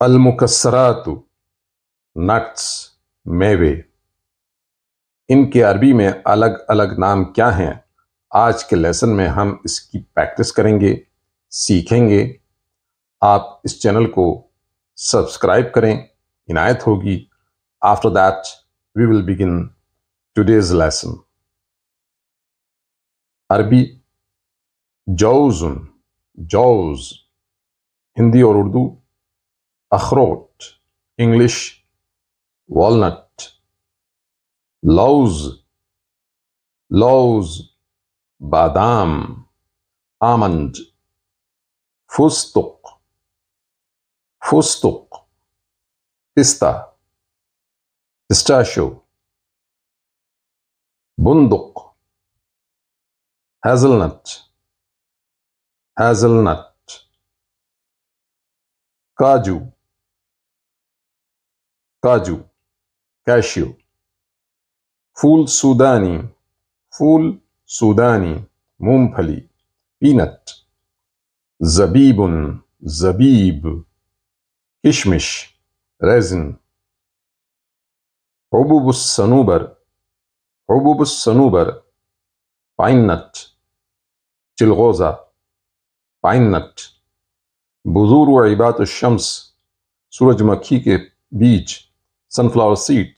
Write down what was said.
अलमुकस्सरातु nuts, मेवे। इनके अरबी में अलग अलग नाम क्या हैं? आज के लेसन में हम इसकी प्रैक्टिस करेंगे, सीखेंगे। आप इस चैनल को सब्सक्राइब करें, इनायत होगी। After that we will begin today's lesson. अरबी जौज़ुन, जौज़। हिंदी और उर्दू अखरोट। English walnut. लौज़, लौज़ बादाम, आमंड। फुस्तुक, फुस्तुक पिस्ता, पिस्ताशो। बुंदुक, हेज़लनट, हेज़लनट। काजू, काजू, कैश्यू। फूल सूदानी, फूल सूदानी, मूंगफली, पीनट। ज़बीबुन, ज़बीब, किशमिश, रेजिन। हुबुबुस सनूबर, हुबुबुस सनूबर, पाइन नट, चिलगोज़ा, पाइन नट। बुज़ूर व इबात शम्स, सूरजमुखी के बीज, सनफ्लावर सीड।